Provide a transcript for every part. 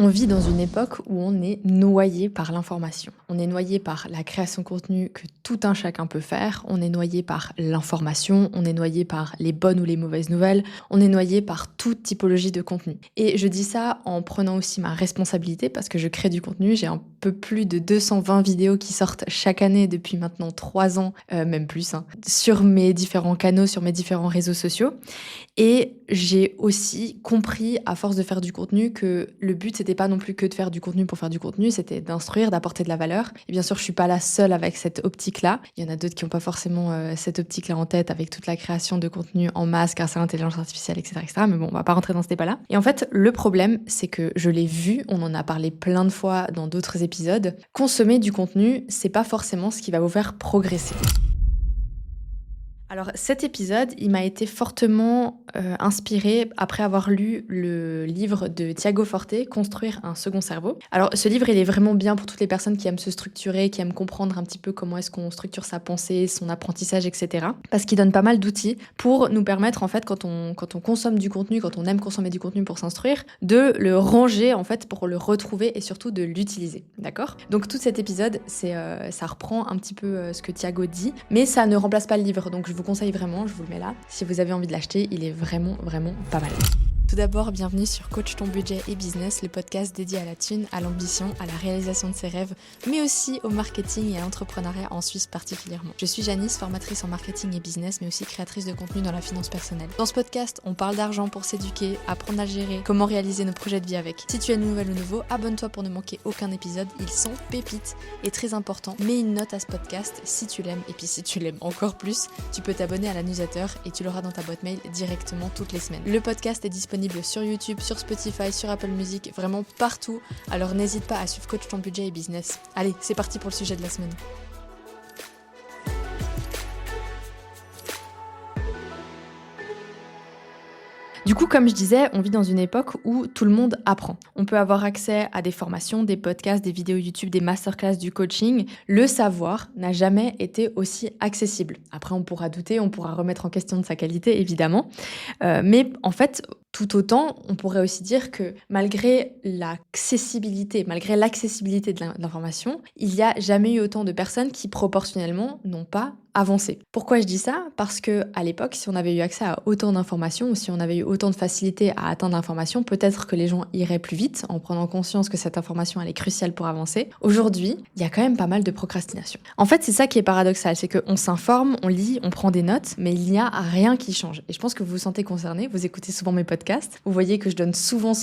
On vit dans une époque où on est noyé par l'information. On est noyé par la création de contenu que tout un chacun peut faire. On est noyé par l'information. On est noyé par les bonnes ou les mauvaises nouvelles. On est noyé par toute typologie de contenu. Et je dis ça en prenant aussi ma responsabilité parce que je crée du contenu. J'ai un peu plus de 220 vidéos qui sortent chaque année depuis maintenant 3 ans, même plus, sur mes différents canaux, sur mes différents réseaux sociaux. Et j'ai aussi compris, à force de faire du contenu, que le but, c'était pas non plus que de faire du contenu pour faire du contenu, c'était d'instruire, d'apporter de la valeur. Et bien sûr, je suis pas la seule avec cette optique-là. Il y en a d'autres qui n'ont pas forcément cette optique-là en tête, avec toute la création de contenu en masse grâce à l'intelligence artificielle, etc., etc. Mais bon, on va pas rentrer dans ce débat-là. Et en fait, le problème, c'est que je l'ai vu, on en a parlé plein de fois dans d'autres épisodes, consommer du contenu, c'est pas forcément ce qui va vous faire progresser. Alors cet épisode, il m'a été fortement inspiré après avoir lu le livre de Tiago Forte, Construire un second cerveau. Alors ce livre, il est vraiment bien pour toutes les personnes qui aiment se structurer, qui aiment comprendre un petit peu comment est-ce qu'on structure sa pensée, son apprentissage, etc. Parce qu'il donne pas mal d'outils pour nous permettre, en fait, quand on consomme du contenu, quand on aime consommer du contenu pour s'instruire, de le ranger, en fait, pour le retrouver et surtout de l'utiliser. D'accord ? Donc tout cet épisode, ça reprend un petit peu ce que Tiago dit, mais ça ne remplace pas le livre. Donc je vous conseille vraiment, je vous le mets là. Si vous avez envie de l'acheter, il est vraiment, vraiment pas mal. Tout d'abord, bienvenue sur Coach ton budget et business, le podcast dédié à la thune, à l'ambition, à la réalisation de ses rêves, mais aussi au marketing et à l'entrepreneuriat en Suisse particulièrement. Je suis Janice, formatrice en marketing et business, mais aussi créatrice de contenu dans la finance personnelle. Dans ce podcast, on parle d'argent pour s'éduquer, apprendre à gérer, comment réaliser nos projets de vie avec. Si tu es nouvelle ou nouveau, abonne-toi pour ne manquer aucun épisode, ils sont pépites et très importants. Mets une note à ce podcast si tu l'aimes, et puis si tu l'aimes encore plus, tu peux t'abonner à la newsletter et tu l'auras dans ta boîte mail directement toutes les semaines. Le podcast est disponible sur YouTube, sur Spotify, sur Apple Music, vraiment partout. Alors n'hésite pas à suivre Coach ton budget et business. Allez, c'est parti pour le sujet de la semaine. Du coup, comme je disais, on vit dans une époque où tout le monde apprend. On peut avoir accès à des formations, des podcasts, des vidéos YouTube, des masterclass, du coaching. Le savoir n'a jamais été aussi accessible. Après, on pourra douter, on pourra remettre en question de sa qualité, évidemment. Mais en fait, tout autant, on pourrait aussi dire que malgré l'accessibilité de l'information, il n'y a jamais eu autant de personnes qui proportionnellement n'ont pas avancé. Pourquoi je dis ça ? Parce que à l'époque, si on avait eu accès à autant d'informations ou si on avait eu autant de facilité à atteindre l'information, peut-être que les gens iraient plus vite en prenant conscience que cette information elle est cruciale pour avancer. Aujourd'hui, il y a quand même pas mal de procrastination. En fait, c'est ça qui est paradoxal, c'est qu'on s'informe, on lit, on prend des notes, mais il n'y a rien qui change. Et je pense que vous vous sentez concerné, vous écoutez souvent mes podcasts, vous voyez que je donne souvent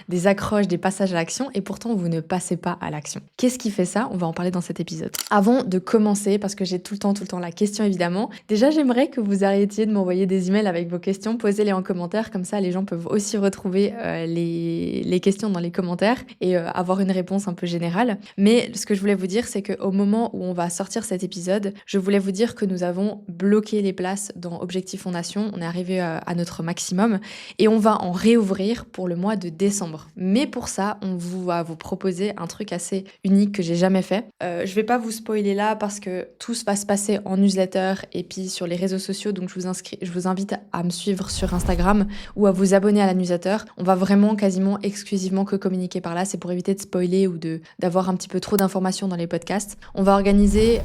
des accroches, des passages à l'action, et pourtant vous ne passez pas à l'action. Qu'est-ce qui fait ça ? On va en parler dans cet épisode. Avant de commencer, parce que j'ai tout le temps la question évidemment, déjà j'aimerais que vous arrêtiez de m'envoyer des emails avec vos questions, posez-les en commentaire, comme ça les gens peuvent aussi retrouver les questions dans les commentaires et avoir une réponse un peu générale. Mais ce que je voulais vous dire, c'est qu'au moment où on va sortir cet épisode, je voulais vous dire que nous avons bloqué les places dans Objectif Fondation, on est arrivé à notre maximum et on va en réouvrir pour le mois de décembre. Mais pour ça, on va vous proposer un truc assez unique que j'ai jamais fait. Je vais pas vous spoiler là parce que tout va se passer en newsletter et puis sur les réseaux sociaux, donc je vous invite à me suivre sur Instagram ou à vous abonner à la newsletter. On va vraiment quasiment exclusivement que communiquer par là, c'est pour éviter de spoiler ou d'avoir un petit peu trop d'informations dans les podcasts. On va organiser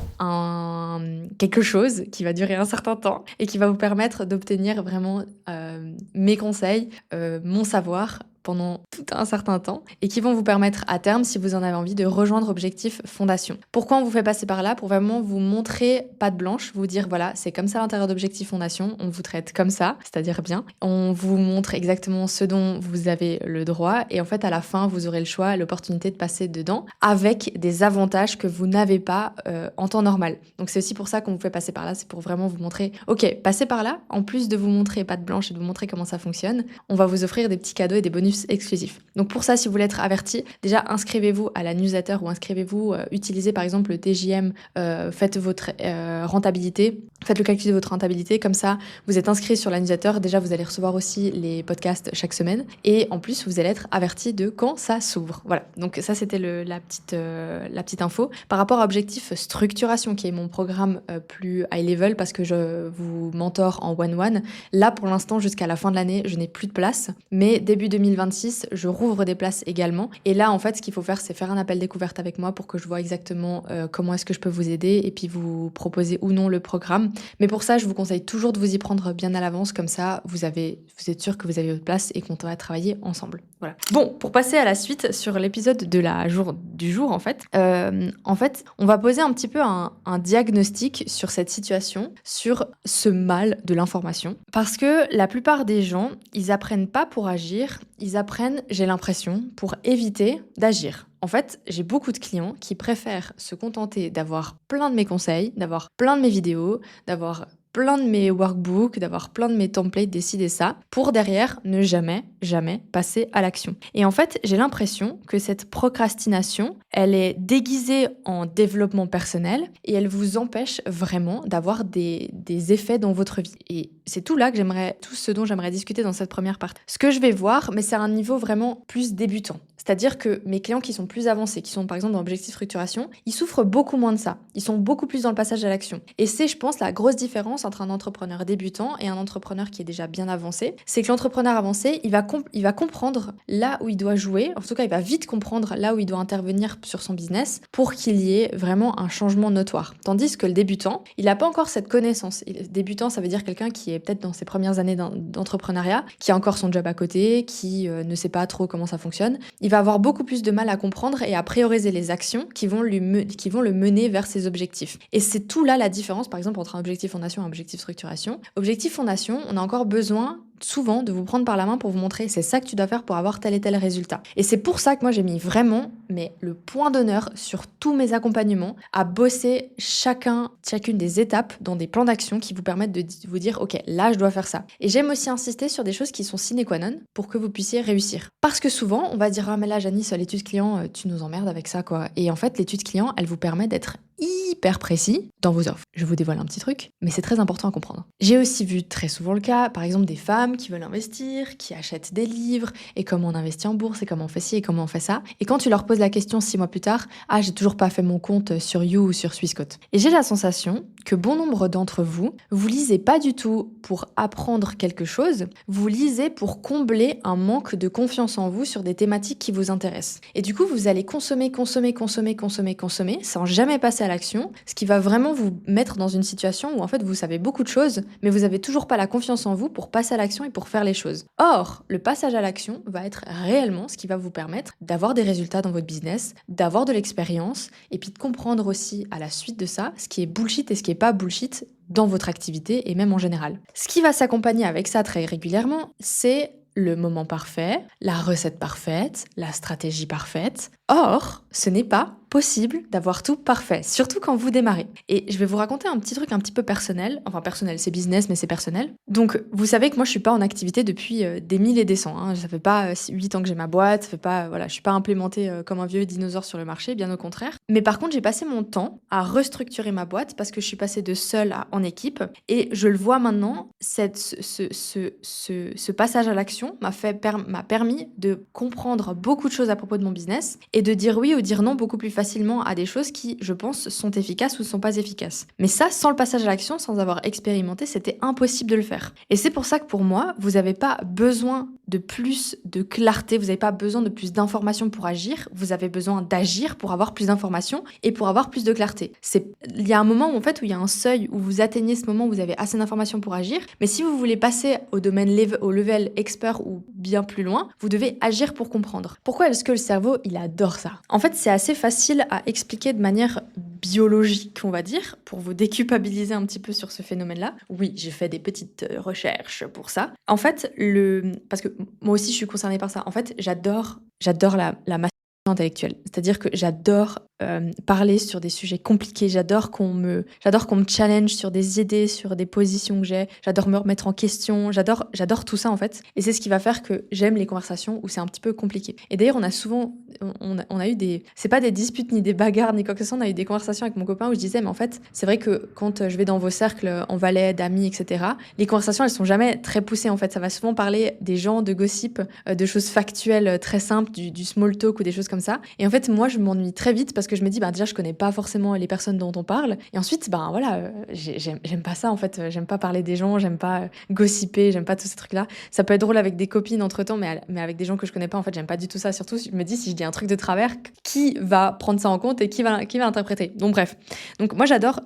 quelque chose qui va durer un certain temps et qui va vous permettre d'obtenir vraiment mes conseils, mon savoir pendant tout un certain temps et qui vont vous permettre à terme, si vous en avez envie, de rejoindre Objectif Fondation. Pourquoi on vous fait passer par là ? Pour vraiment vous montrer patte blanche, vous dire voilà, c'est comme ça à l'intérieur d'Objectif Fondation, on vous traite comme ça, c'est-à-dire bien. On vous montre exactement ce dont vous avez le droit et en fait à la fin, vous aurez le choix, l'opportunité de passer dedans avec des avantages que vous n'avez pas en temps normal. Donc c'est aussi pour ça qu'on vous fait passer par là, c'est pour vraiment vous montrer, ok, passez par là, en plus de vous montrer patte blanche et de vous montrer comment ça fonctionne, on va vous offrir des petits cadeaux et des bonus exclusif. Donc pour ça, si vous voulez être averti, déjà inscrivez-vous à la newsletter ou inscrivez-vous, utilisez par exemple le TJM, faites votre rentabilité, faites le calcul de votre rentabilité, comme ça vous êtes inscrit sur la newsletter, déjà vous allez recevoir aussi les podcasts chaque semaine et en plus vous allez être averti de quand ça s'ouvre. Voilà, donc ça c'était la petite info. Par rapport à Objectif Structuration, qui est mon programme plus high level parce que je vous mentor en one-one, là pour l'instant jusqu'à la fin de l'année je n'ai plus de place, mais début 2021 2026, je rouvre des places également. Et là, en fait, ce qu'il faut faire, c'est faire un appel découverte avec moi pour que je vois exactement comment est-ce que je peux vous aider et puis vous proposer ou non le programme. Mais pour ça, je vous conseille toujours de vous y prendre bien à l'avance, comme ça, vous êtes sûr que vous avez votre place et qu'on va travailler ensemble. Voilà. Bon, pour passer à la suite sur l'épisode du jour, en fait, on va poser un petit peu un diagnostic sur cette situation, sur ce mal de l'information. Parce que la plupart des gens, ils apprennent pas pour agir, ils apprennent, j'ai l'impression, pour éviter d'agir. En fait, j'ai beaucoup de clients qui préfèrent se contenter d'avoir plein de mes conseils, d'avoir plein de mes vidéos, d'avoir plein de mes workbooks, d'avoir plein de mes templates, décider ça, pour derrière ne jamais passer à l'action. Et en fait, j'ai l'impression que cette procrastination, elle est déguisée en développement personnel et elle vous empêche vraiment d'avoir des effets dans votre vie. Et c'est tout ce dont j'aimerais discuter dans cette première partie. Ce que je vais voir, mais c'est à un niveau vraiment plus débutant. C'est-à-dire que mes clients qui sont plus avancés, qui sont par exemple dans l'objectif structuration, ils souffrent beaucoup moins de ça. Ils sont beaucoup plus dans le passage à l'action. Et c'est, je pense, la grosse différence entre un entrepreneur débutant et un entrepreneur qui est déjà bien avancé. C'est que l'entrepreneur avancé, il va comprendre là où il doit jouer. En tout cas, il va vite comprendre là où il doit intervenir sur son business pour qu'il y ait vraiment un changement notoire. Tandis que le débutant, il n'a pas encore cette connaissance. Le débutant, ça veut dire quelqu'un qui est peut-être dans ses premières années d'entrepreneuriat, qui a encore son job à côté, qui ne sait pas trop comment ça fonctionne. Il va avoir beaucoup plus de mal à comprendre et à prioriser les actions qui vont le mener vers ses objectifs. Et c'est tout là la différence, par exemple, entre un objectif fondation et un objectif structuration. Objectif fondation, on a encore besoin souvent de vous prendre par la main pour vous montrer c'est ça que tu dois faire pour avoir tel et tel résultat. Et c'est pour ça que moi j'ai mis vraiment le point d'honneur sur tous mes accompagnements à bosser chacune des étapes dans des plans d'action qui vous permettent de vous dire ok, là je dois faire ça. Et j'aime aussi insister sur des choses qui sont sine qua non pour que vous puissiez réussir. Parce que souvent on va dire ah mais là Janice, l'étude client, tu nous emmerdes avec ça quoi. Et en fait l'étude client, elle vous permet d'être hyper précis dans vos offres. Je vous dévoile un petit truc, mais c'est très important à comprendre. J'ai aussi vu très souvent le cas, par exemple des femmes qui veulent investir, qui achètent des livres, et comment on investit en bourse, et comment on fait ci, et comment on fait ça. Et quand tu leur poses la question 6 mois plus tard, ah j'ai toujours pas fait mon compte sur You ou sur Swissquote. Et j'ai la sensation que bon nombre d'entre vous, vous lisez pas du tout pour apprendre quelque chose, vous lisez pour combler un manque de confiance en vous sur des thématiques qui vous intéressent. Et du coup, vous allez consommer sans jamais passer à l'action, ce qui va vraiment vous mettre dans une situation où en fait vous savez beaucoup de choses, mais vous avez toujours pas la confiance en vous pour passer à l'action et pour faire les choses. Or, le passage à l'action va être réellement ce qui va vous permettre d'avoir des résultats dans votre business, d'avoir de l'expérience, et puis de comprendre aussi à la suite de ça ce qui est bullshit et ce qui est pas bullshit dans votre activité et même en général. Ce qui va s'accompagner avec ça très régulièrement, c'est le moment parfait, la recette parfaite, la stratégie parfaite. Or, ce n'est pas possible d'avoir tout parfait, surtout quand vous démarrez. Et je vais vous raconter un petit truc un petit peu personnel. Enfin personnel, c'est business, mais c'est personnel. Donc, vous savez que moi, je suis pas en activité depuis des mille et des cents. Hein. Ça fait pas 8 ans que j'ai ma boîte, je suis pas implémentée comme un vieux dinosaure sur le marché, bien au contraire. Mais par contre, j'ai passé mon temps à restructurer ma boîte parce que je suis passée de seule à en équipe. Et je le vois maintenant, ce passage à l'action m'a permis de comprendre beaucoup de choses à propos de mon business et de dire oui ou dire non beaucoup plus facilement à des choses qui, je pense, sont efficaces ou ne sont pas efficaces. Mais ça, sans le passage à l'action, sans avoir expérimenté, c'était impossible de le faire. Et c'est pour ça que pour moi, vous n'avez pas besoin de plus de clarté, vous n'avez pas besoin de plus d'informations pour agir, vous avez besoin d'agir pour avoir plus d'informations et pour avoir plus de clarté. Il y a un moment où il y a un seuil où vous atteignez ce moment où vous avez assez d'informations pour agir, mais si vous voulez passer au level expert ou bien plus loin, vous devez agir pour comprendre. Pourquoi est-ce que le cerveau, il adore ça? En fait, c'est assez facile à expliquer de manière biologique, on va dire, pour vous déculpabiliser un petit peu sur ce phénomène-là. Oui, j'ai fait des petites recherches pour ça. En fait, parce que moi aussi, je suis concernée par ça. En fait, j'adore la mastery intellectuelle. C'est-à-dire que j'adore parler sur des sujets compliqués. J'adore qu'on me challenge sur des idées, sur des positions que j'ai. J'adore me remettre en question. J'adore tout ça, en fait. Et c'est ce qui va faire que j'aime les conversations où c'est un petit peu compliqué. Et d'ailleurs, on a souvent on a eu c'est pas des disputes ni des bagarres ni quoi que ce soit, on a eu des conversations avec mon copain où je disais, mais en fait, c'est vrai que quand je vais dans vos cercles en Valais, d'amis, etc., les conversations, elles sont jamais très poussées, en fait. Ça va souvent parler des gens, de gossip, de choses factuelles très simples, du small talk ou des choses comme ça. Et en fait, moi, je m'ennuie très vite parce que je me dis, déjà, je connais pas forcément les personnes dont on parle. Et ensuite, voilà, j'aime pas ça, en fait. J'aime pas parler des gens, j'aime pas gossiper, j'aime pas tous ces trucs-là. Ça peut être drôle avec des copines entre-temps, mais avec des gens que je connais pas, en fait, j'aime pas du tout ça. Surtout, je me dis, si je dis un truc de travers, qui va prendre ça en compte et qui va interpréter. Donc bref. Donc moi, j'adore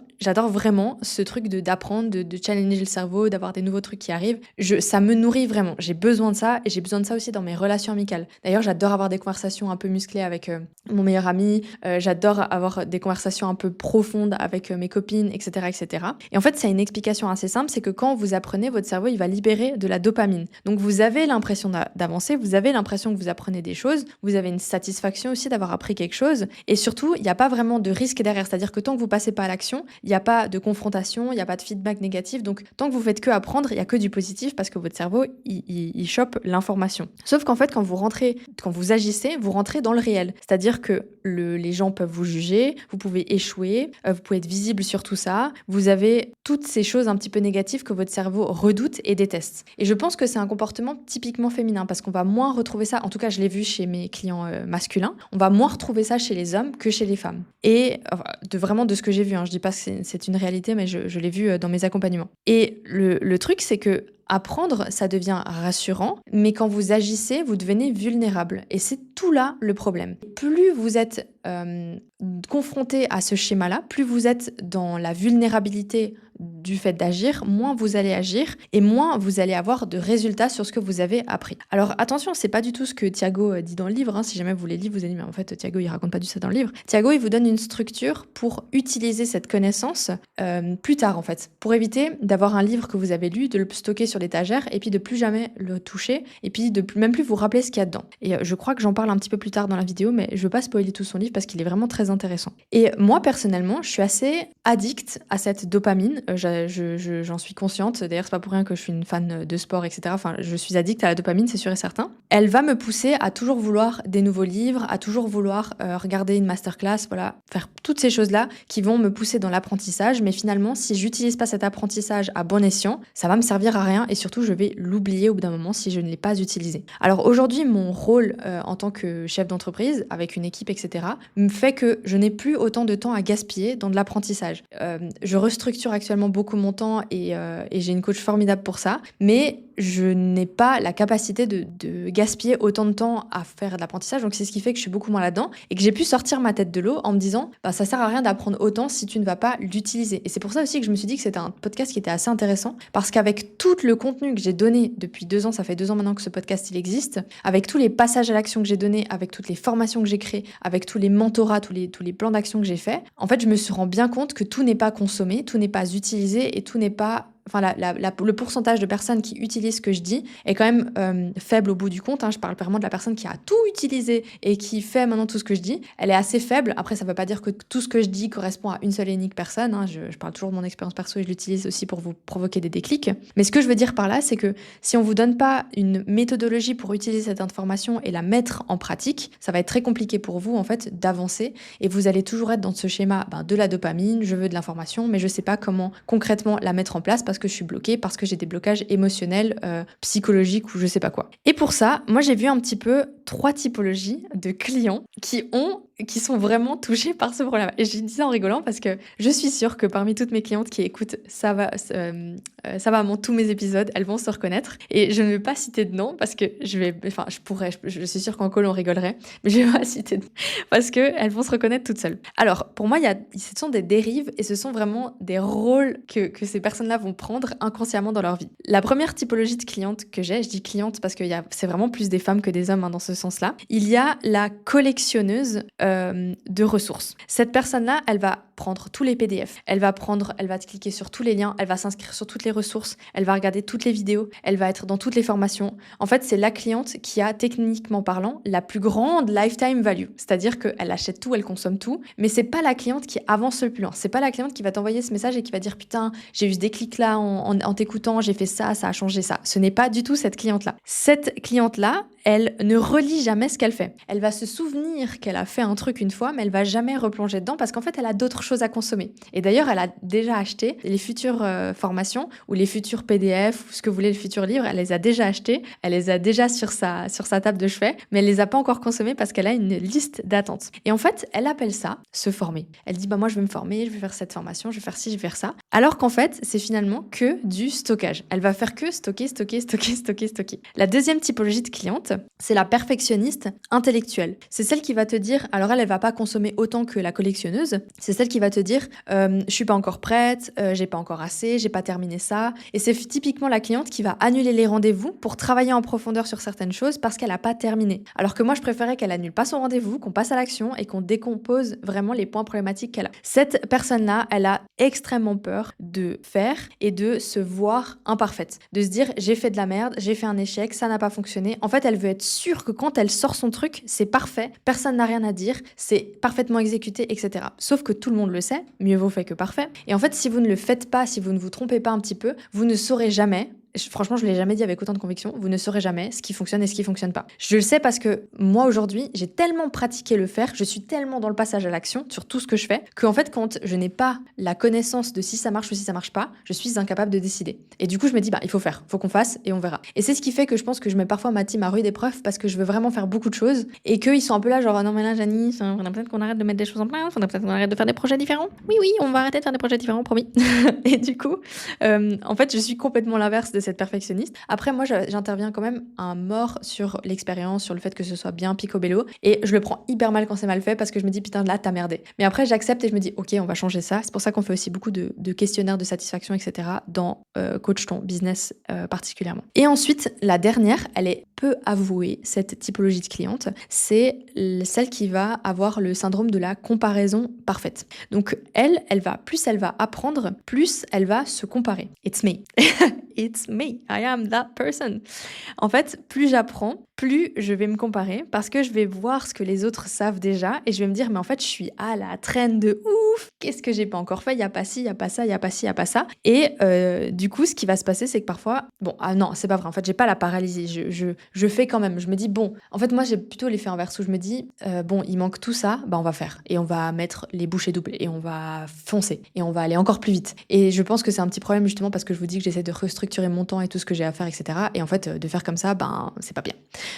vraiment ce truc d'apprendre, de challenger le cerveau, d'avoir des nouveaux trucs qui arrivent. Ça me nourrit vraiment. J'ai besoin de ça et j'ai besoin de ça aussi dans mes relations amicales. D'ailleurs, j'adore avoir des conversations un peu musclées avec mon meilleur ami. J'adore avoir des conversations un peu profondes avec mes copines, etc., etc. Et en fait, ça a une explication assez simple, c'est que quand vous apprenez, votre cerveau, il va libérer de la dopamine. Donc vous avez l'impression d'avancer, vous avez l'impression que vous apprenez des choses, vous avez une satisfaction aussi d'avoir appris quelque chose. Et surtout, il n'y a pas vraiment de risque derrière. C'est-à-dire que tant que vous passez pas à l'action, il n'y a pas de confrontation, il n'y a pas de feedback négatif. Donc tant que vous faites que apprendre, il n'y a que du positif parce que votre cerveau, il chope l'information. Sauf qu'en fait, quand vous agissez, vous rentrez dans le réel. C'est-à-dire que les gens peuvent vous juger, vous pouvez échouer, vous pouvez être visible sur tout ça. Vous avez toutes ces choses un petit peu négatives que votre cerveau redoute et déteste. Et je pense que c'est un comportement typiquement féminin parce qu'on va moins retrouver ça, en tout cas je l'ai vu chez mes clients masculins, on va moins retrouver ça chez les hommes que chez les femmes. Et vraiment de ce que j'ai vu, je dis pas que c'est une réalité, mais je l'ai vu dans mes accompagnements. Et le truc, c'est que apprendre, ça devient rassurant, mais quand vous agissez, vous devenez vulnérable. Et c'est tout là le problème. Plus vous êtes confronté à ce schéma-là, plus vous êtes dans la vulnérabilité du fait d'agir, moins vous allez agir et moins vous allez avoir de résultats sur ce que vous avez appris. Alors attention, c'est pas du tout ce que Thiago dit dans le livre. Si jamais vous les lisez, vous allez dire, mais en fait, Thiago, il raconte pas du tout ça dans le livre. Thiago, il vous donne une structure pour utiliser cette connaissance plus tard, en fait, pour éviter d'avoir un livre que vous avez lu, de le stocker sur l'étagère et puis de plus jamais le toucher et puis de même plus vous rappeler ce qu'il y a dedans. Et je crois que j'en parle un petit peu plus tard dans la vidéo, mais je veux pas spoiler tout son livre parce qu'il est vraiment très intéressant. Et moi, personnellement, je suis assez addict à cette dopamine. J'en suis consciente. D'ailleurs, c'est pas pour rien que je suis une fan de sport, etc. Enfin, je suis addict à la dopamine, c'est sûr et certain. Elle va me pousser à toujours vouloir des nouveaux livres, à toujours vouloir regarder une masterclass, voilà, faire toutes ces choses-là qui vont me pousser dans l'apprentissage. Mais finalement, si j'utilise pas cet apprentissage à bon escient, ça va me servir à rien et surtout, je vais l'oublier au bout d'un moment si je ne l'ai pas utilisé. Alors aujourd'hui, mon rôle en tant que chef d'entreprise, avec une équipe, etc., me fait que je n'ai plus autant de temps à gaspiller dans de l'apprentissage. Je restructure actuellement beaucoup mon temps et j'ai une coach formidable pour ça, mais je n'ai pas la capacité de gaspiller autant de temps à faire de l'apprentissage, donc c'est ce qui fait que je suis beaucoup moins là-dedans et que j'ai pu sortir ma tête de l'eau en me disant ça sert à rien d'apprendre autant si tu ne vas pas l'utiliser. Et c'est pour ça aussi que je me suis dit que c'était un podcast qui était assez intéressant parce qu'avec tout le contenu que j'ai donné depuis 2 ans, ça fait 2 ans maintenant que ce podcast il existe, avec tous les passages à l'action que j'ai donnés, avec toutes les formations que j'ai créées, avec tous les mentorats, tous les plans d'action que j'ai faits, en fait je me suis rendu bien compte que tout n'est pas consommé, tout n'est pas utilisé et tout n'est pas... Enfin, le pourcentage de personnes qui utilisent ce que je dis est quand même faible au bout du compte. Je parle vraiment de la personne qui a tout utilisé et qui fait maintenant tout ce que je dis. Elle est assez faible. Après, ça ne veut pas dire que tout ce que je dis correspond à une seule et unique personne. Je parle toujours de mon expérience perso et je l'utilise aussi pour vous provoquer des déclics. Mais ce que je veux dire par là, c'est que si on ne vous donne pas une méthodologie pour utiliser cette information et la mettre en pratique, ça va être très compliqué pour vous en fait d'avancer et vous allez toujours être dans ce schéma de la dopamine, je veux de l'information, mais je ne sais pas comment concrètement la mettre en place parce que je suis bloquée, parce que j'ai des blocages émotionnels, psychologiques ou je sais pas quoi. Et pour ça, moi j'ai vu un petit peu 3 typologies de clients qui sont vraiment touchés par ce problème. Et je dis ça en rigolant parce que je suis sûre que parmi toutes mes clientes qui écoutent ça va tous mes épisodes, elles vont se reconnaître. Et je ne vais pas citer de nom parce que je suis sûre qu'en call on rigolerait, mais je vais pas citer de nom parce qu'elles vont se reconnaître toutes seules. Alors, pour moi, ce sont des dérives et ce sont vraiment des rôles que ces personnes-là vont prendre inconsciemment dans leur vie. La première typologie de cliente que j'ai, je dis cliente parce que c'est vraiment plus des femmes que des hommes dans ce sens-là, il y a la collectionneuse de ressources. Cette personne-là, elle va prendre tous les PDF, elle va cliquer sur tous les liens, elle va s'inscrire sur toutes les ressources, elle va regarder toutes les vidéos, elle va être dans toutes les formations. En fait, c'est la cliente qui a, techniquement parlant, la plus grande lifetime value. C'est-à-dire qu'elle achète tout, elle consomme tout, mais c'est pas la cliente qui avance le plus loin. C'est pas la cliente qui va t'envoyer ce message et qui va dire putain, j'ai eu ce déclic là en t'écoutant, j'ai fait ça a changé ça. Ce n'est pas du tout cette cliente-là. Cette cliente-là, elle ne relit jamais ce qu'elle fait. Elle va se souvenir qu'elle a fait un truc une fois, mais elle va jamais replonger dedans parce qu'en fait, elle a d'autres choses à consommer. Et d'ailleurs, elle a déjà acheté les futures formations ou les futurs PDF ou ce que vous voulez, les futurs livres, elle les a déjà achetés, elle les a déjà sur sa table de chevet, mais elle les a pas encore consommés parce qu'elle a une liste d'attente. Et en fait, elle appelle ça se former. Elle dit bah moi je vais me former, je vais faire cette formation, je vais faire ci, je vais faire ça. Alors qu'en fait, c'est finalement que du stockage. Elle va faire que stocker. La deuxième typologie de cliente, c'est la perfectionniste intellectuelle. C'est celle qui va te dire, alors elle va pas consommer autant que la collectionneuse, c'est celle qui va te dire je suis pas encore prête, j'ai pas encore assez, j'ai pas terminé ça. Et c'est typiquement la cliente qui va annuler les rendez-vous pour travailler en profondeur sur certaines choses parce qu'elle a pas terminé. Alors que moi je préférais qu'elle annule pas son rendez-vous, qu'on passe à l'action et qu'on décompose vraiment les points problématiques qu'elle a. Cette personne-là, elle a extrêmement peur de faire et de se voir imparfaite, de se dire j'ai fait de la merde, j'ai fait un échec, ça n'a pas fonctionné. En fait, elle veut être sûre que quand elle sort son truc, c'est parfait, personne n'a rien à dire, c'est parfaitement exécuté, etc. Sauf que tout le monde le sait, mieux vaut fait que parfait. Et en fait, si vous ne le faites pas, si vous ne vous trompez pas un petit peu, vous ne saurez jamais. Franchement, je ne l'ai jamais dit avec autant de conviction, vous ne saurez jamais ce qui fonctionne et ce qui fonctionne pas. Je le sais parce que moi aujourd'hui, j'ai tellement pratiqué le faire, je suis tellement dans le passage à l'action sur tout ce que je fais, qu'en fait quand je n'ai pas la connaissance de si ça marche ou si ça marche pas, je suis incapable de décider. Et du coup je me dis il faut faire, faut qu'on fasse et on verra. Et c'est ce qui fait que je pense que je mets parfois ma team à rude épreuve parce que je veux vraiment faire beaucoup de choses et qu'ils sont un peu là genre non mais là Janice, faudrait peut-être qu'on arrête de mettre des choses en place, faudrait peut-être qu'on arrête de faire des projets différents. Oui, on va arrêter de faire des projets différents, promis. Et du coup, en fait je suis complètement l'inverse de cette perfectionniste. Après, moi, j'interviens quand même un mort sur l'expérience, sur le fait que ce soit bien picobello. Et je le prends hyper mal quand c'est mal fait parce que je me dis, putain, là, t'as merdé. Mais après, j'accepte et je me dis, ok, on va changer ça. C'est pour ça qu'on fait aussi beaucoup de questionnaires de satisfaction, etc. dans Coach ton business particulièrement. Et ensuite, la dernière, elle est peu avouée, cette typologie de cliente, c'est celle qui va avoir le syndrome de la comparaison parfaite. Donc, plus elle va apprendre, plus elle va se comparer. It's me. It's me. I am that person. En fait, plus j'apprends, plus je vais me comparer parce que je vais voir ce que les autres savent déjà et je vais me dire mais en fait je suis à la traîne de ouf, qu'est-ce que j'ai pas encore fait, il y a pas ci, il y a pas ça, il y a pas ci, il y a pas ça. Et du coup ce qui va se passer c'est que parfois non, c'est pas vrai, en fait j'ai pas la paralysie, je fais quand même, je me dis bon, en fait moi j'ai plutôt l'effet inverse où je me dis bon, il manque tout ça, on va faire et on va mettre les bouchées doubles et on va foncer et on va aller encore plus vite. Et je pense que c'est un petit problème justement parce que je vous dis que j'essaie de restructurer mon temps et tout ce que j'ai à faire, etc. Et en fait de faire comme ça, c'est pas bien.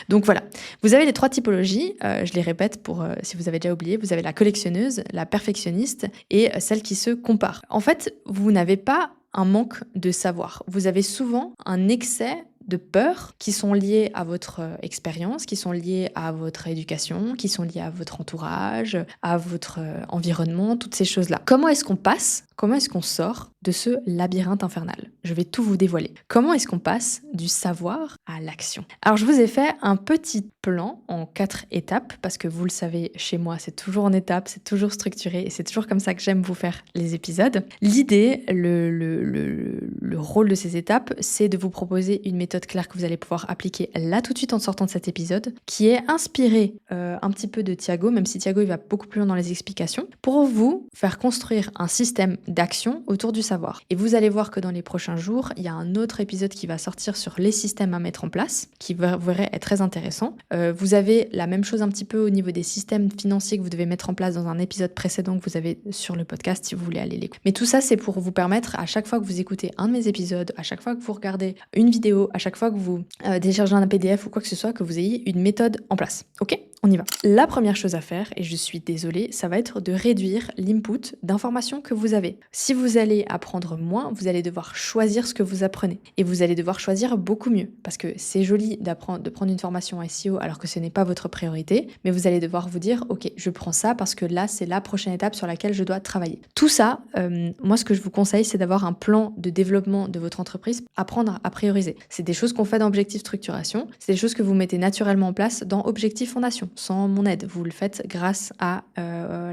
Donc voilà, vous avez les 3 typologies, je les répète pour si vous avez déjà oublié, vous avez la collectionneuse, la perfectionniste et celle qui se compare. En fait, vous n'avez pas un manque de savoir, vous avez souvent un excès de peurs qui sont liées à votre expérience, qui sont liées à votre éducation, qui sont liées à votre entourage, à votre environnement, toutes ces choses-là. Comment est-ce qu'on sort de ce labyrinthe infernal? Je vais tout vous dévoiler. Comment est-ce qu'on passe du savoir à l'action? Alors je vous ai fait un petit plan en 4 étapes parce que vous le savez, chez moi c'est toujours en étapes, c'est toujours structuré et c'est toujours comme ça que j'aime vous faire les épisodes. L'idée, le rôle de ces étapes, c'est de vous proposer une méthode claire que vous allez pouvoir appliquer là tout de suite en sortant de cet épisode, qui est inspirée un petit peu de Thiago, même si Thiago il va beaucoup plus loin dans les explications, pour vous faire construire un système d'action autour du savoir. Et vous allez voir que dans les prochains jours, il y a un autre épisode qui va sortir sur les systèmes à mettre en place, qui vous verrez est très intéressant. Vous avez la même chose un petit peu au niveau des systèmes financiers que vous devez mettre en place dans un épisode précédent que vous avez sur le podcast si vous voulez aller l'écouter. Mais tout ça, c'est pour vous permettre, à chaque fois que vous écoutez un de mes épisodes, à chaque fois que vous regardez une vidéo, à chaque fois que vous téléchargez un PDF ou quoi que ce soit, que vous ayez une méthode en place. Ok ? On y va. La première chose à faire, et je suis désolée, ça va être de réduire l'input d'informations que vous avez. Si vous allez apprendre moins, vous allez devoir choisir ce que vous apprenez. Et vous allez devoir choisir beaucoup mieux. Parce que c'est joli de prendre une formation SEO alors que ce n'est pas votre priorité, mais vous allez devoir vous dire, ok, je prends ça parce que là, c'est la prochaine étape sur laquelle je dois travailler. Tout ça, moi, ce que je vous conseille, c'est d'avoir un plan de développement de votre entreprise, apprendre à prioriser. C'est des choses qu'on fait dans Objectif Structuration, c'est des choses que vous mettez naturellement en place dans Objectif Fondation, sans mon aide. Vous le faites grâce à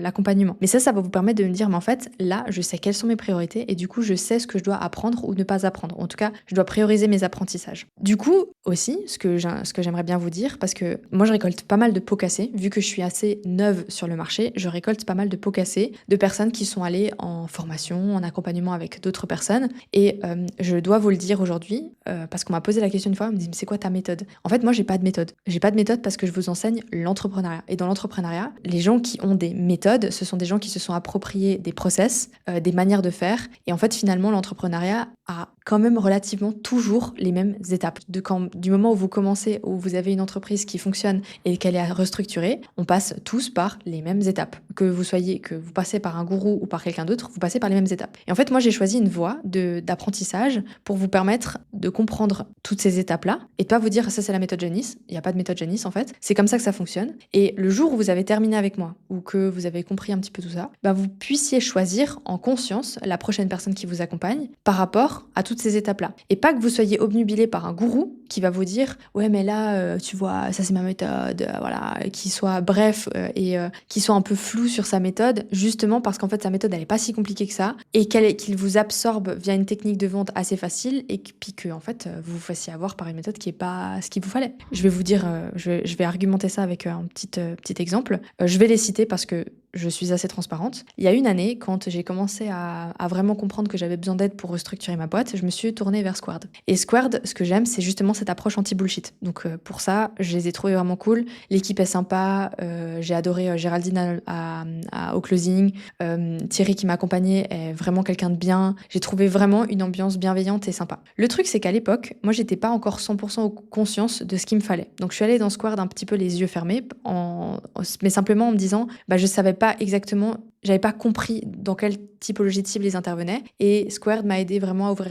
l'accompagnement. Mais ça va vous permettre de me dire, mais en fait, là, je sais quelles sont mes priorités et du coup, je sais ce que je dois apprendre ou ne pas apprendre. En tout cas, je dois prioriser mes apprentissages. Du coup, aussi, ce que j'aimerais bien vous dire, parce que moi, je récolte pas mal de pots cassés, vu que je suis assez neuve sur le marché, je récolte pas mal de pots cassés de personnes qui sont allées en formation, en accompagnement avec d'autres personnes. Et je dois vous le dire aujourd'hui, parce qu'on m'a posé la question une fois, on me dit, mais c'est quoi ta méthode? En fait, moi, j'ai pas de méthode. J'ai pas de méthode parce que je vous enseigne l'entrepreneuriat. Et dans l'entrepreneuriat, les gens qui ont des méthodes, ce sont des gens qui se sont appropriés des process, des manières de faire. Et en fait, finalement, l'entrepreneuriat a quand même relativement toujours les mêmes étapes. Du moment où vous commencez, où vous avez une entreprise qui fonctionne et qu'elle est à restructurer, on passe tous par les mêmes étapes. Que vous passez par un gourou ou par quelqu'un d'autre, vous passez par les mêmes étapes. Et en fait, moi, j'ai choisi une voie d'apprentissage pour vous permettre de comprendre toutes ces étapes-là et de pas vous dire ça c'est la méthode Janice. Il n'y a pas de méthode Janice en fait. C'est comme ça que ça fonctionne. Et le jour où vous avez terminé avec moi ou que vous avez compris un petit peu tout ça, vous puissiez choisir en conscience la prochaine personne qui vous accompagne par rapport à toutes ces étapes-là. Et pas que vous soyez obnubilé par un gourou qui va vous dire ouais mais là tu vois ça c'est ma méthode, voilà, qui soit bref et qui soit un peu flou sur sa méthode, justement parce qu'en fait sa méthode elle est pas si compliquée que ça et qu'il vous absorbe via une technique de vente assez facile et puis que en fait vous vous fassiez avoir par une méthode qui est pas ce qu'il vous fallait. Je vais vous dire, je vais argumenter ça avec un petit exemple. Je vais les citer parce que je suis assez transparente. Il y a une année, quand j'ai commencé à vraiment comprendre que j'avais besoin d'aide pour restructurer ma boîte, je me suis tournée vers Squared. Et Squared, ce que j'aime, c'est justement cette approche anti-bullshit. Donc pour ça, je les ai trouvés vraiment cool. L'équipe est sympa. J'ai adoré Géraldine au closing. Thierry qui m'a accompagnée est vraiment quelqu'un de bien. J'ai trouvé vraiment une ambiance bienveillante et sympa. Le truc, c'est qu'à l'époque, moi, j'étais pas encore 100% conscience de ce qu'il me fallait. Donc je suis allée dans Squared un petit peu les yeux fermés, mais simplement en me disant, je savais pas exactement, j'avais pas compris dans quelle typologie de cible ils intervenaient. Et Squared m'a aidé vraiment à ouvrir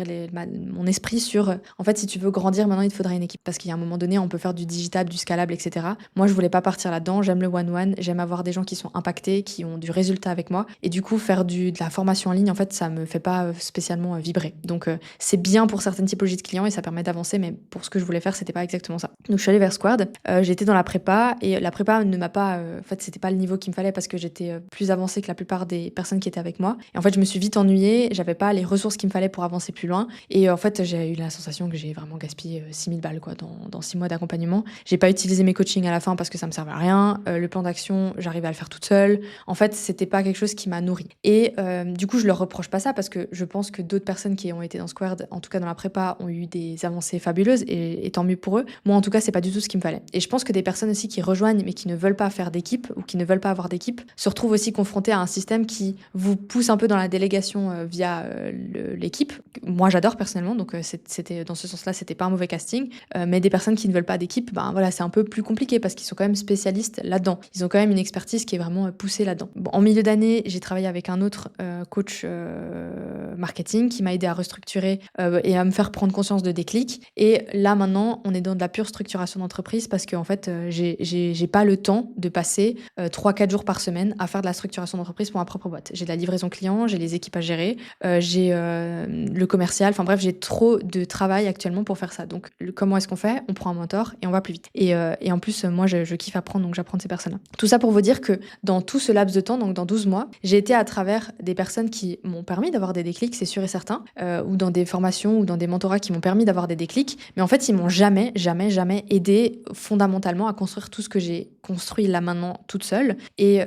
mon esprit sur, en fait, si tu veux grandir, maintenant, il te faudra une équipe. Parce qu'il y a un moment donné, on peut faire du digital, du scalable, etc. Moi, je voulais pas partir là-dedans. J'aime le one-one. J'aime avoir des gens qui sont impactés, qui ont du résultat avec moi. Et du coup, faire de la formation en ligne, en fait, ça me fait pas spécialement vibrer. Donc, c'est bien pour certaines typologies de clients et ça permet d'avancer, mais pour ce que je voulais faire, c'était pas exactement ça. Donc, je suis allée vers Squared. J'étais dans la prépa et la prépa ne m'a pas, en fait, c'était pas le niveau qu'il me fallait parce que j'étais plus avancée que la plupart des personnes qui étaient avec moi. Et en fait, je me suis vite ennuyée, j'avais pas les ressources qu'il me fallait pour avancer plus loin. Et en fait, j'ai eu la sensation que j'ai vraiment gaspillé 6000 balles quoi, dans 6 mois d'accompagnement. J'ai pas utilisé mes coachings à la fin parce que ça me servait à rien. Le plan d'action, j'arrivais à le faire toute seule. En fait, c'était pas quelque chose qui m'a nourrie. Et du coup, je leur reproche pas ça parce que je pense que d'autres personnes qui ont été dans Squared, en tout cas dans la prépa, ont eu des avancées fabuleuses et tant mieux pour eux. Moi, en tout cas, c'est pas du tout ce qu'il me fallait. Et je pense que des personnes aussi qui rejoignent mais qui ne veulent pas faire d'équipe ou qui ne veulent pas avoir d'équipe se retrouvent aussi confrontées à un système qui vous pousse un peu dans la délégation via l'équipe. Moi, j'adore personnellement, donc c'était dans ce sens-là, c'était pas un mauvais casting. Mais des personnes qui ne veulent pas d'équipe, voilà, c'est un peu plus compliqué parce qu'ils sont quand même spécialistes là-dedans. Ils ont quand même une expertise qui est vraiment poussée là-dedans. Bon, en milieu d'année, j'ai travaillé avec un autre coach marketing qui m'a aidé à restructurer et à me faire prendre conscience de déclic. Et là, maintenant, on est dans de la pure structuration d'entreprise parce qu'en fait, j'ai pas le temps de passer 3-4 jours par semaine à faire de la structuration d'entreprise pour ma propre boîte. J'ai de la livraison client, j'ai les équipes à gérer, j'ai le commercial, enfin bref, j'ai trop de travail actuellement pour faire ça. Donc, comment est-ce qu'on fait? On prend un mentor et on va plus vite. Et en plus, moi, je kiffe apprendre, donc j'apprends de ces personnes-là. Tout ça pour vous dire que dans tout ce laps de temps, donc dans 12 mois, j'ai été à travers des personnes qui m'ont permis d'avoir des déclics, c'est sûr et certain, ou dans des formations ou dans des mentorats qui m'ont permis d'avoir des déclics, mais en fait, ils m'ont jamais aidé fondamentalement à construire tout ce que j'ai construit là maintenant toute seule. Et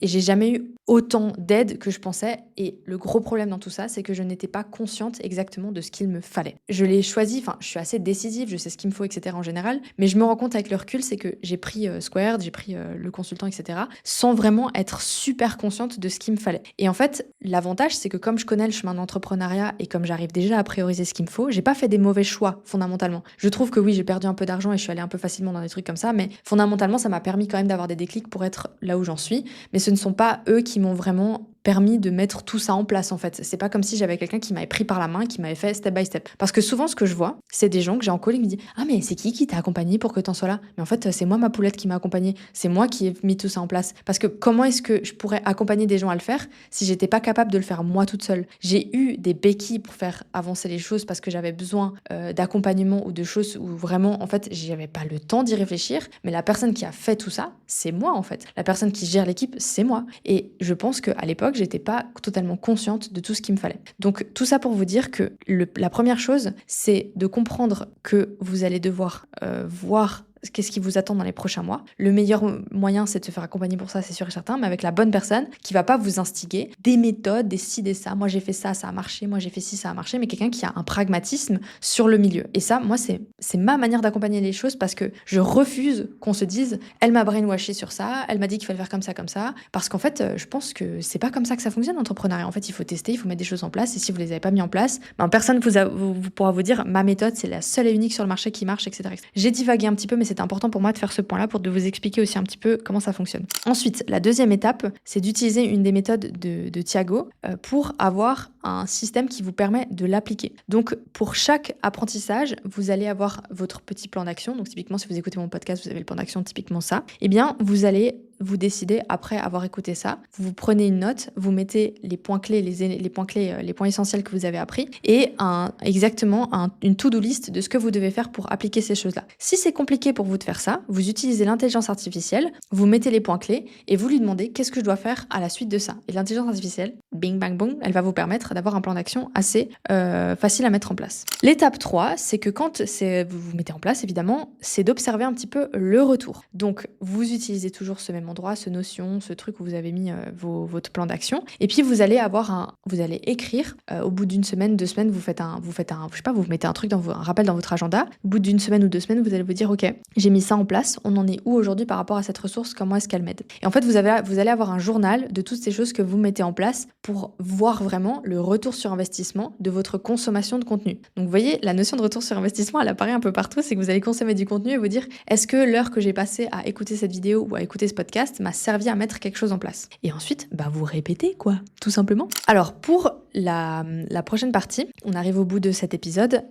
j'ai jamais eu autant d'aide que je pensais. Et le gros problème dans tout ça, c'est que je n'étais pas consciente exactement de ce qu'il me fallait. Je l'ai choisi, je suis assez décisive, je sais ce qu'il me faut, etc. en général, mais je me rends compte avec le recul, c'est que j'ai pris Squared, j'ai pris le consultant, etc. sans vraiment être super consciente de ce qu'il me fallait. Et en fait, l'avantage, c'est que comme je connais le chemin d'entrepreneuriat et comme j'arrive déjà à prioriser ce qu'il me faut, j'ai pas fait des mauvais choix, fondamentalement. Je trouve que oui, j'ai perdu un peu d'argent et je suis allée un peu facilement dans des trucs comme ça, mais fondamentalement, ça m'a permis quand même d'avoir des déclics pour être là où j'en suis. Mais ce ne sont pas eux qui m'ont vraiment permis de mettre tout ça en place en fait. C'est pas comme si j'avais quelqu'un qui m'avait pris par la main, qui m'avait fait step by step. Parce que souvent ce que je vois, c'est des gens que j'ai en call qui me disent « Ah mais c'est qui t'a accompagné pour que t'en sois là ?» Mais en fait c'est moi ma poulette qui m'a accompagné, c'est moi qui ai mis tout ça en place. Parce que comment est-ce que je pourrais accompagner des gens à le faire si j'étais pas capable de le faire moi toute seule? J'ai eu des béquilles pour faire avancer les choses parce que j'avais besoin d'accompagnement ou de choses où vraiment en fait j'avais pas le temps d'y réfléchir, mais la personne qui a fait tout ça, c'est moi en fait. La personne qui gère l'équipe, c'est moi. Et je pense qu'à l'époque, j'étais pas totalement consciente de tout ce qu'il me fallait. Donc tout ça pour vous dire que la première chose, c'est de comprendre que vous allez devoir voir qu'est-ce qui vous attend dans les prochains mois. Le meilleur moyen, c'est de se faire accompagner pour ça, c'est sûr et certain, mais avec la bonne personne qui va pas vous instiguer des méthodes, des ci, des ça. Moi, j'ai fait ça, ça a marché. Moi, j'ai fait ci, ça a marché. Mais quelqu'un qui a un pragmatisme sur le milieu. Et ça, moi, c'est ma manière d'accompagner les choses parce que je refuse qu'on se dise « Elle m'a brainwashé sur ça, elle m'a dit qu'il fallait faire comme ça, comme ça. » Parce qu'en fait, je pense que c'est pas comme ça que ça fonctionne, l'entrepreneuriat. En fait, il faut tester, il faut mettre des choses en place. Et si vous les avez pas mis en place, personne vous pourra vous dire « Ma méthode, c'est la seule et unique sur le marché qui marche, etc. » J'ai divagué un petit peu, mais c'est important pour moi de faire ce point-là pour de vous expliquer aussi un petit peu comment ça fonctionne. Ensuite, la deuxième étape, c'est d'utiliser une des méthodes de Thiago pour avoir un système qui vous permet de l'appliquer. Donc, pour chaque apprentissage, vous allez avoir votre petit plan d'action. Donc, typiquement, si vous écoutez mon podcast, vous avez le plan d'action, typiquement ça. Eh bien, vous allez vous décidez, après avoir écouté ça, vous prenez une note, vous mettez les points clés, les points essentiels que vous avez appris et une to-do list de ce que vous devez faire pour appliquer ces choses-là. Si c'est compliqué pour vous de faire ça, vous utilisez l'intelligence artificielle, vous mettez les points clés et vous lui demandez qu'est-ce que je dois faire à la suite de ça. Et l'intelligence artificielle, bing bang boom, elle va vous permettre d'avoir un plan d'action assez facile à mettre en place. L'étape 3, c'est que quand vous vous mettez en place, évidemment, c'est d'observer un petit peu le retour. Donc, vous utilisez toujours ce même endroit, ce notion, ce truc où vous avez mis votre plan d'action. Et puis vous allez écrire au bout d'une semaine, 2 semaines, vous mettez un truc un rappel dans votre agenda. Au bout d'une semaine ou 2 semaines, vous allez vous dire ok, j'ai mis ça en place. On en est où aujourd'hui par rapport à cette ressource? Comment est-ce qu'elle m'aide? Et en fait, vous allez avoir un journal de toutes ces choses que vous mettez en place pour voir vraiment le retour sur investissement de votre consommation de contenu. Donc vous voyez, la notion de retour sur investissement, elle apparaît un peu partout. C'est que vous allez consommer du contenu et vous dire est-ce que l'heure que j'ai passée à écouter cette vidéo ou à écouter ce podcast m'a servi à mettre quelque chose en place. Et ensuite, vous répétez quoi, tout simplement. Alors pour la prochaine partie, on arrive au bout de cet épisode.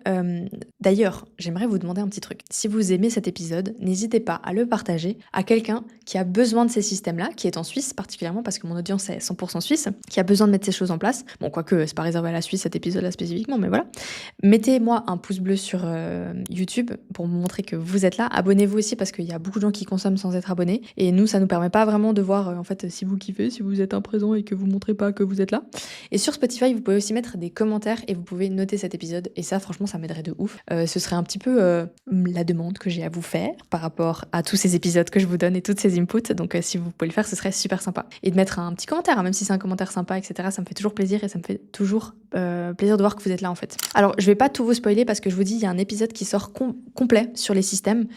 D'ailleurs, j'aimerais vous demander un petit truc. Si vous aimez cet épisode, n'hésitez pas à le partager à quelqu'un qui a besoin de ces systèmes-là, qui est en Suisse particulièrement, parce que mon audience est 100% suisse, qui a besoin de mettre ces choses en place. Bon, quoique c'est pas réservé à la Suisse cet épisode-là spécifiquement, mais voilà. Mettez-moi un pouce bleu sur YouTube pour me montrer que vous êtes là. Abonnez-vous aussi parce qu'il y a beaucoup de gens qui consomment sans être abonnés. Et nous, ça nous permet pas vraiment de voir en fait si vous kiffez, si vous êtes un présent et que vous montrez pas que vous êtes là. Et sur Spotify, vous pouvez aussi mettre des commentaires et vous pouvez noter cet épisode. Et ça, franchement, ça m'aiderait de ouf. Ce serait un petit peu la demande que j'ai à vous faire par rapport à tous ces épisodes que je vous donne et toutes ces inputs. Donc si vous pouvez le faire, ce serait super sympa. Et de mettre un petit commentaire, même si c'est un commentaire sympa, etc. Ça me fait toujours plaisir et ça me fait toujours plaisir de voir que vous êtes là en fait. Alors, je vais pas tout vous spoiler parce que je vous dis, il y a un épisode qui sort complet sur les systèmes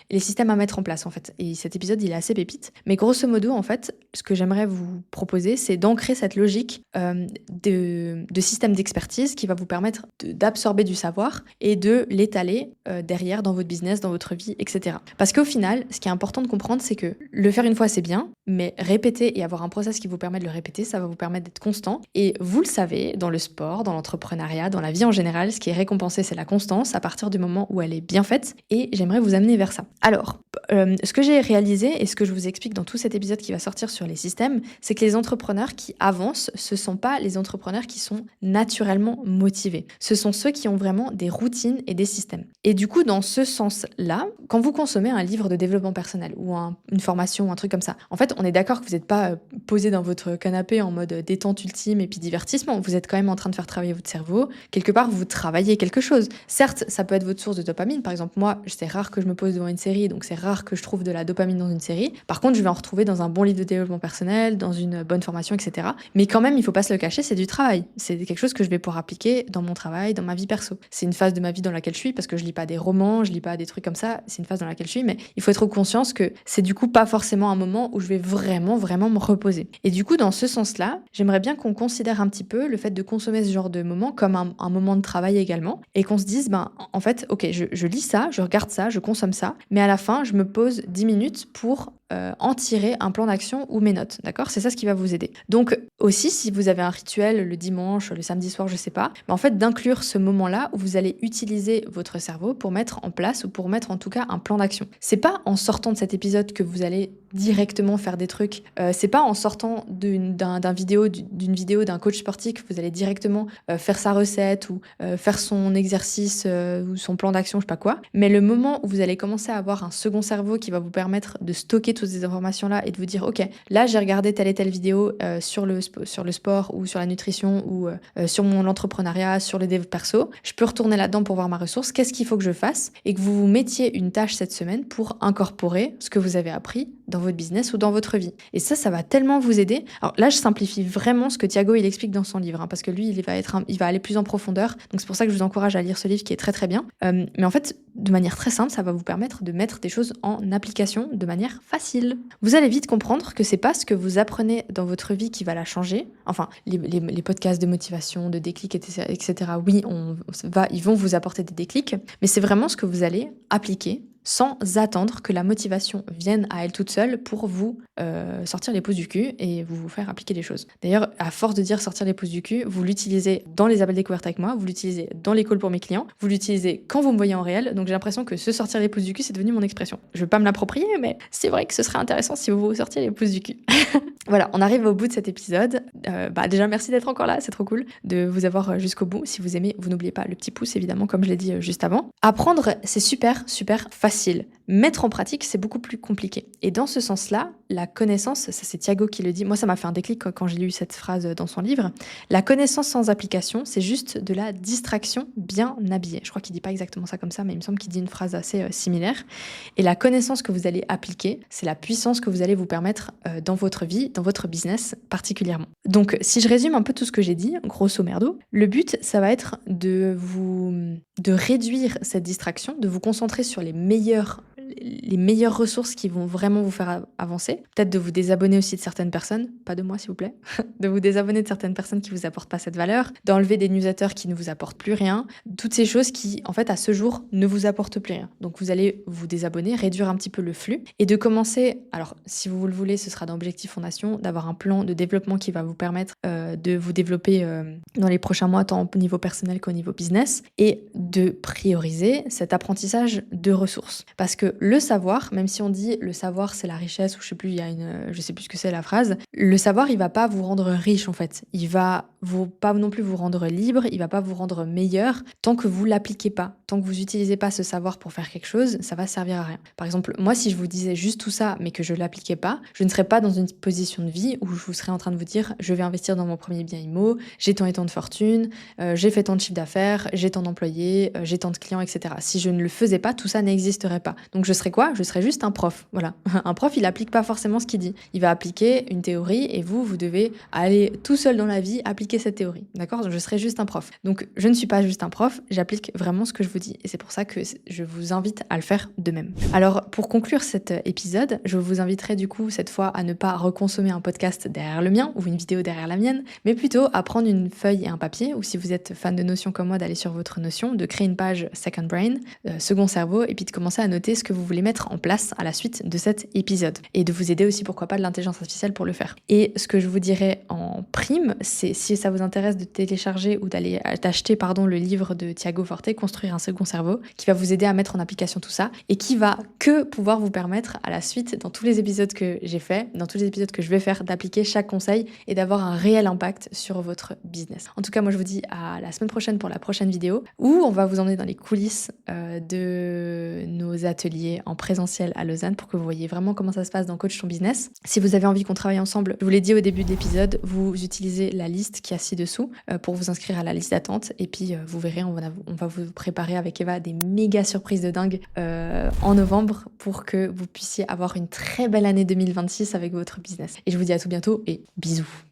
à mettre en place en fait. Et cet épisode, il est assez pépite. Mais grosso modo, en fait, ce que j'aimerais vous proposer, c'est d'ancrer cette logique de système d'expertise qui va vous permettre d'absorber du savoir et de l'étaler derrière dans votre business, dans votre vie, etc. Parce qu'au final, ce qui est important de comprendre, c'est que le faire une fois, c'est bien, mais répéter et avoir un process qui vous permet de le répéter, ça va vous permettre d'être constant. Et vous le savez, dans le sport, dans l'entrepreneuriat, dans la vie en général, ce qui est récompensé, c'est la constance à partir du moment où elle est bien faite. Et j'aimerais vous amener vers ça. Alors, ce que j'ai réalisé et ce que je vous explique dans tout cet épisode qui va sortir sur les systèmes, c'est que les entrepreneurs qui avancent, ce ne sont pas les entrepreneurs qui sont naturellement motivés. Ce sont ceux qui ont vraiment des routines et des systèmes. Et du coup, dans ce sens-là, quand vous consommez un livre de développement personnel ou une formation ou un truc comme ça, en fait, on est d'accord que vous n'êtes pas posé dans votre canapé en mode détente ultime et puis divertissement. Vous êtes quand même en train de faire travailler votre cerveau. Quelque part, vous travaillez quelque chose. Certes, ça peut être votre source de dopamine. Par exemple, moi, c'est rare que je me pose devant une série, donc c'est rare que je trouve de la dopamine dans une série. Par contre, je vais en retrouver dans un bon livre de développement personnel, dans une bonne formation, etc. Mais quand même, il faut pas se le cacher, c'est du travail. C'est quelque chose que je vais pouvoir appliquer dans mon travail, dans ma vie perso. C'est une phase de ma vie dans laquelle je suis, parce que je lis pas des romans, je lis pas des trucs comme ça. C'est une phase dans laquelle je suis, mais il faut être conscience que c'est du coup pas forcément un moment où je vais vraiment me reposer. Et du coup, dans ce sens-là, j'aimerais bien qu'on considère un petit peu le fait de consommer ce genre de moment comme un moment de travail également, et qu'on se dise, en fait, ok, je lis ça, je regarde ça, je consomme ça, mais à la fin, je me pose 10 minutes pour en tirer un plan d'action ou mes notes, d'accord? C'est ça ce qui va vous aider. Donc aussi, si vous avez un rituel le dimanche, le samedi soir, je sais pas, mais en fait d'inclure ce moment-là où vous allez utiliser votre cerveau pour mettre en place ou pour mettre en tout cas un plan d'action. C'est pas en sortant de cet épisode que vous allez directement faire des trucs. C'est pas en sortant d'une vidéo d'un coach sportif que vous allez directement faire sa recette ou faire son exercice ou son plan d'action, je sais pas quoi. Mais le moment où vous allez commencer à avoir un second cerveau qui va vous permettre de stocker toutes ces informations-là et de vous dire, ok, là j'ai regardé telle et telle vidéo sur le sport ou sur la nutrition ou sur l'entrepreneuriat, sur le dev perso, je peux retourner là-dedans pour voir ma ressource, qu'est-ce qu'il faut que je fasse et que vous vous mettiez une tâche cette semaine pour incorporer ce que vous avez appris dans votre business ou dans votre vie. Et ça va tellement vous aider. Alors là, je simplifie vraiment ce que Thiago il explique dans son livre, parce que lui, il va aller plus en profondeur. Donc c'est pour ça que je vous encourage à lire ce livre qui est très très bien. Mais en fait, de manière très simple, ça va vous permettre de mettre des choses en application de manière facile. Vous allez vite comprendre que c'est pas ce que vous apprenez dans votre vie qui va la changer. Enfin, les podcasts de motivation, de déclic, etc. Oui, ils vont vous apporter des déclics, mais c'est vraiment ce que vous allez appliquer sans attendre que la motivation vienne à elle toute seule pour vous sortir les pouces du cul et vous faire appliquer des choses. D'ailleurs, à force de dire sortir les pouces du cul, vous l'utilisez dans les appels découvertes avec moi, vous l'utilisez dans les calls pour mes clients, vous l'utilisez quand vous me voyez en réel, donc j'ai l'impression que se sortir les pouces du cul, c'est devenu mon expression. Je veux pas me l'approprier, mais c'est vrai que ce serait intéressant si vous vous sortiez les pouces du cul. Voilà, on arrive au bout de cet épisode. Déjà, merci d'être encore là, c'est trop cool de vous avoir jusqu'au bout. Si vous aimez, vous n'oubliez pas le petit pouce, évidemment, comme je l'ai dit juste avant. Apprendre, c'est super facile. Mettre en pratique, c'est beaucoup plus compliqué. Et dans ce sens-là, la connaissance, ça c'est Thiago qui le dit, moi ça m'a fait un déclic quand j'ai lu cette phrase dans son livre, la connaissance sans application, c'est juste de la distraction bien habillée. Je crois qu'il dit pas exactement ça comme ça, mais il me semble qu'il dit une phrase assez similaire. Et la connaissance que vous allez appliquer, c'est la puissance que vous allez vous permettre dans votre vie, dans votre business particulièrement. Donc si je résume un peu tout ce que j'ai dit, grosso merdo, le but ça va être de réduire cette distraction, de vous concentrer sur les meilleures ressources qui vont vraiment vous faire avancer. Peut-être de vous désabonner aussi de certaines personnes, pas de moi s'il vous plaît, de vous désabonner de certaines personnes qui vous apportent pas cette valeur, d'enlever des newsletters qui ne vous apportent plus rien, toutes ces choses qui, en fait, à ce jour, ne vous apportent plus rien. Donc vous allez vous désabonner, réduire un petit peu le flux et de commencer, alors si vous le voulez, ce sera dans Objectif Fondation, d'avoir un plan de développement qui va vous permettre de vous développer dans les prochains mois, tant au niveau personnel qu'au niveau business, et de prioriser cet apprentissage de ressources. Parce que le savoir, même si on dit le savoir c'est la richesse, ou je sais plus, je sais plus ce que c'est la phrase, le savoir il va pas vous rendre riche en fait, il va pas non plus vous rendre libre, il va pas vous rendre meilleur tant que vous l'appliquez pas, tant que vous utilisez pas ce savoir pour faire quelque chose, ça va servir à rien. Par exemple, moi si je vous disais juste tout ça mais que je l'appliquais pas, je ne serais pas dans une position de vie où je vous serais en train de vous dire je vais investir dans mon premier bien IMO, j'ai tant et tant de fortune, j'ai fait tant de chiffre d'affaires, j'ai tant d'employés, j'ai tant de clients, etc. Si je ne le faisais pas, tout ça n'existerait pas. Donc je serais quoi? Je serais juste un prof. Voilà. Un prof, il applique pas forcément ce qu'il dit. Il va appliquer une théorie et vous devez aller tout seul dans la vie appliquer cette théorie. D'accord? Je serais juste un prof. Donc je ne suis pas juste un prof, j'applique vraiment ce que je vous dis. Et c'est pour ça que je vous invite à le faire de même. Alors pour conclure cet épisode, je vous inviterai du coup cette fois à ne pas reconsommer un podcast derrière le mien ou une vidéo derrière la mienne, mais plutôt à prendre une feuille et un papier, ou si vous êtes fan de Notion comme moi, d'aller sur votre Notion, de créer une page Second Brain, second cerveau, et puis de commencer à noter ce que vous voulez mettre en place à la suite de cet épisode. Et de vous aider aussi, pourquoi pas, de l'intelligence artificielle pour le faire. Et ce que je vous dirais en prime, c'est si ça vous intéresse de télécharger ou d'acheter le livre de Thiago Forte, Construire un second cerveau, qui va vous aider à mettre en application tout ça et qui va que pouvoir vous permettre à la suite, dans tous les épisodes que j'ai fait, dans tous les épisodes que je vais faire, d'appliquer chaque conseil et d'avoir un réel impact sur votre business. En tout cas, moi je vous dis à la semaine prochaine pour la prochaine vidéo où on va vous emmener dans les coulisses de nos ateliers en présentiel à Lausanne pour que vous voyez vraiment comment ça se passe dans Coach ton business. Si vous avez envie qu'on travaille ensemble, je vous l'ai dit au début de l'épisode, vous utilisez la liste qui est ci-dessous pour vous inscrire à la liste d'attente et puis vous verrez, on va vous préparer avec Eva des méga surprises de dingue en novembre pour que vous puissiez avoir une très belle année 2026 avec votre business. Et je vous dis à tout bientôt et bisous.